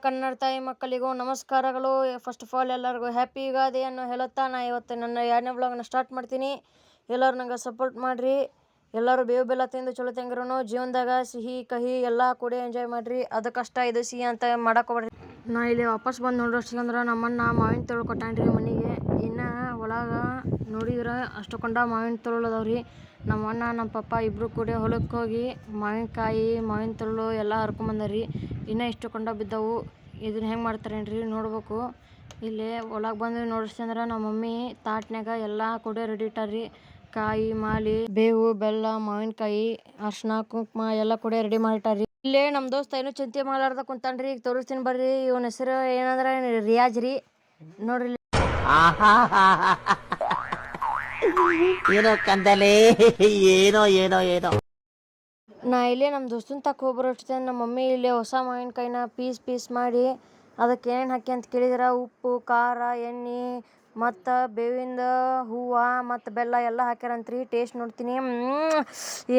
ಕನ್ನಡ ತಾಯಿ ಮಕ್ಕಳಿಗೂ ನಮಸ್ಕಾರಗಳು. ಫಸ್ಟ್ ಆಫ್ ಆಲ್ ಎಲ್ಲರಿಗೂ ಹ್ಯಾಪಿ ಯುಗಾದಿಯನ್ನು ಹೇಳುತ್ತಾ ನಾ ಇವತ್ತು ನನ್ನ 2ನೇ ವ್ಲಾಗ್ನ ಸ್ಟಾರ್ಟ್ ಮಾಡ್ತೀನಿ. ಎಲ್ಲರೂ ನಂಗೆ ಸಪೋರ್ಟ್ ಮಾಡಿರಿ. ಎಲ್ಲರೂ ಬೇವು ಬೆಲ್ಲ ತಿಂದು ಚಲೋ ತಂಗಿರೋನು ಜೀವನದಾಗ ಸಿಹಿ ಕಹಿ ಎಲ್ಲ ಕೂಡ ಎಂಜಾಯ್ ಮಾಡಿರಿ. ಅದು ಕಷ್ಟ ಇದು ಸಿಹಿ ಅಂತ ಮಾಡಕೋಬೇಡ್ರಿ. ನಾ ಇಲ್ಲಿ ವಾಪಸ್ ಬಂದು ನೋಡೋಷ್ಟಂದ್ರೆ ನಮ್ಮಣ್ಣ ಮಾವಿನ ತೊಳು ಕೊಟ್ಟಾನ್ರಿ ಮನೆಗೆ. ಇನ್ನು ಒಳಗೆ ನೋಡಿದ್ರೆ ಅಷ್ಟೊಂಡ ಮಾವಿನ ತೊಳು ಅದಾವ್ರಿ. ನಮ್ಮ ಅಣ್ಣ ನಮ್ಮ ಪಪ್ಪ ಇಬ್ಬರು ಕೂಡ ಹೊಲಕ್ಕೆ ಹೋಗಿ ಮಾವಿನಕಾಯಿ ಮಾವಿನ ತೊಳು ಎಲ್ಲ ಹರ್ಕೊಂಬಂದಾರಿ. ಇನ್ನೂ ಇಷ್ಟೊಂಡ ಬಿದ್ದವು. ಇದನ್ನ ಹೆಂಗೆ ಮಾಡ್ತಾರೇನ್ರಿ ನೋಡ್ಬೇಕು. ಇಲ್ಲಿ ಒಳಗೆ ಬಂದು ನೋಡಿಸ್ತಂದ್ರೆ ನಮ್ಮ ಮಮ್ಮಿ ತಾಟ್ನಾಗ ಎಲ್ಲ ಕೂಡ ರೆಡಿ ಇಟ್ಟಾರ್ರಿ. ಕಾಯಿ ಮಾಲಿ ಬೇವು ಬೆಲ್ಲ ಮಾವಿನಕಾಯಿ ಅರ್ಶಿನ ಕುಂಕುಮ ಎಲ್ಲ ಕೂಡ ರೆಡಿ ಮಾಡಿಟ್ಟಾರ್ರಿ. ಇಲ್ಲೇ ನಮ್ಮ ದೋಸ್ತ ಏನೋ ಚಿಂತೆ ಮಾಡಲಾರ್ದ ಕುಂತಾನ್ರಿ. ಈಗ ತೋರಿಸ್ತೀನಿ ಬರ್ರಿ. ಇವನ ಹೆಸರು ಏನಂದ್ರೆ ರಿಯಾಜ್ ರೀ. ನೋಡ್ರಿ ಏನೋ ಕಂದಲೆ ಏನೋ ಏನೋ ಏನೋ. ನಾ ಇಲ್ಲೇ ನಮ್ಮ ದೋಸ್ತನ ತಕ್ಕ ಹೋಗ್ಬರೋಷ್ಟೇ ನಮ್ಮ ಮಮ್ಮಿ ಇಲ್ಲೇ ಹೊಸ ಮಾವಿನಕಾಯಿನ ಪೀಸ್ ಮಾಡಿ ಅದಕ್ಕೆ ಏನೇನು ಹಾಕಿ ಅಂತ ಕೇಳಿದ್ರೆ ಉಪ್ಪು ಖಾರ ಎಣ್ಣೆ ಮತ್ತು ಬೇವಿಂದ ಹೂವು ಮತ್ತು ಬೆಲ್ಲ ಎಲ್ಲ ಹಾಕ್ಯಾರಂತ್ರಿ. ಟೇಸ್ಟ್ ನೋಡ್ತೀನಿ.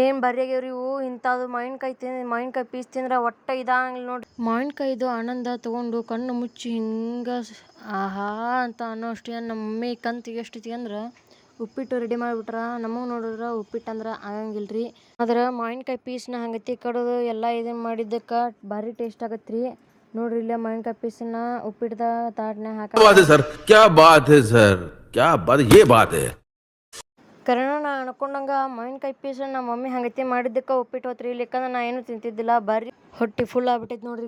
ಏನು ಬರ್ಯಾಗ್ಯಾವ್ರಿ ಇವು. ಇಂಥದ್ದು ಮಾವಿನಕಾಯಿ ಪೀಸ್ ತಿಂದ್ರೆ ಒಟ್ಟು ಇದಂಗಿಲ್ಲ ನೋಡ್ರಿ. ಮಾವಿನಕಾಯಿದು ಆನಂದ ತೊಗೊಂಡು ಕಣ್ಣು ಮುಚ್ಚಿ ಹಿಂಗೆ ಆಹಾ ಅಂತ ಅನ್ನೋ ಅಷ್ಟೇ. ನಮ್ಮ ಮಮ್ಮಿ ಕಂತಿಗೆ ಎಷ್ಟೈತಿ ಅಂದ್ರೆ ಉಪ್ಪಿಟ್ಟು ರೆಡಿ ಮಾಡಿಬಿಟ್ರ. ನಮಗೆ ನೋಡಿದ್ರೆ ಉಪ್ಪಿಟ್ಟು ಅಂದ್ರೆ ಆಗಂಗಿಲ್ರಿ. ಆದ್ರೆ ಮಾವಿನಕಾಯಿ ಪೀಸ್ನ ಹಂಗತಿ ಕಡೋದು ಎಲ್ಲ ಇದನ್ನ ಮಾಡಿದ್ದಕ್ಕೆ ಭಾರಿ ಟೇಸ್ಟ್ ಆಗತ್ರಿ. ನೋಡ್ರಿ ಇಲ್ಲೇ ಮಾವಿನಕಾಯಿ ಪೀಸನ್ನ ಉಪ್ಪಿಟ್ಟದ ತಾಟ್ನ್ಯಾಗ ಕರೆನ ನಾ ಅನ್ಕೊಂಡಂಗ ಮಾವಿನಕಾಯಿ ಪೀಸನ್ನ ನಮ್ಮ ಮಮ್ಮಿ ಹಂಗತಿ ಮಾಡಿದ್ದಕ್ಕೆ ಉಪ್ಪಿಟ್ಟು ಹೋತ್ರಿ. ಇಲ್ಲಿಕಂದ್ರೆ ನಾ ಏನು ತಿಂತಿದ್ದಿಲ್ಲ. ಬರ್ರಿ ಹೊಟ್ಟಿ ಫುಲ್ ಆಗ್ಬಿಟ್ಟೈತಿ ನೋಡ್ರಿ.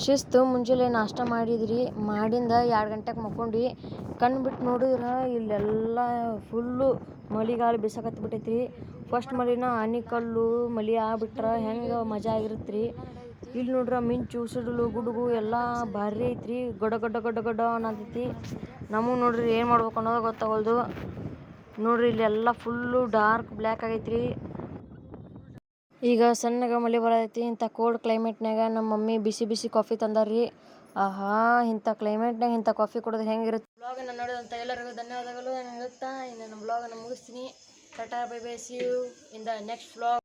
ಶಿಸ್ತು ಮುಂಜಾನೆ ನಾಷ್ಟ ಮಾಡಿದ್ರಿ. ಮಾಡಿಂದ 2 ಗಂಟೆಗೆ ಮಕ್ಕೊಂಡ್ವಿ. ಕಣ್ಣು ಬಿಟ್ಟು ನೋಡಿದ್ರೆ ಇಲ್ಲೆಲ್ಲ ಫುಲ್ಲು ಮಳೆಗಾಲ ಬಿಸಾಕತ್ಬಿಟ್ಟೈತ್ರಿ. ಫಸ್ಟ್ ಮಳಿನ ಆನಿಕಲ್ಲು ಮಳೆ ಆಗ್ಬಿಟ್ರೆ ಹೆಂಗೆ ಮಜಾ ಆಗಿರುತ್ತೆ. ಇಲ್ಲಿ ನೋಡ್ರೆ ಮಿಂಚು ಸಿಡಿಲು ಗುಡುಗು ಎಲ್ಲ ಭಾರಿ ಐತ್ರಿ. ಗಡ ಅನ್ನತೈತಿ. ನಮಗೆ ನೋಡ್ರಿ ಏನು ಮಾಡ್ಬೇಕು ಅನ್ನೋದು ಗೊತ್ತಾಗೋದು. ನೋಡ್ರಿ ಇಲ್ಲೆಲ್ಲ ಫುಲ್ಲು ಡಾರ್ಕ್ ಬ್ಲ್ಯಾಕ್ ಆಗೈತ್ರಿ. ಈಗ ಸಣ್ಣಗೆ ಮಳೆ ಬರತೈತಿ. ಇಂಥ ಕೋಲ್ಡ್ ಕ್ಲೈಮೇಟ್ನಾಗ ನಮ್ಮ ಮಮ್ಮಿ ಬಿಸಿ ಬಿಸಿ ಕಾಫಿ ತಂದಾರ್ರಿ. ಆಹಾ ಇಂಥ ಕ್ಲೈಮೇಟ್ನಾಗ ಇಂಥ ಕಾಫಿ ಕುಡಿದ್ರೆ ಹೆಂಗಿರುತ್ತೆ. ಬ್ಲಾಗನ್ನು ನೋಡಿದಂಥ ಎಲ್ಲರಿಗೂ ಧನ್ಯವಾದಗಳು. ನಾನು ಹೇಳುತ್ತಾ ಇನ್ನು ನಮ್ಮ ಬ್ಲಾಗನ್ನು ಮುಗಿಸ್ತೀನಿ. Tata bye bye. See you in the next blog.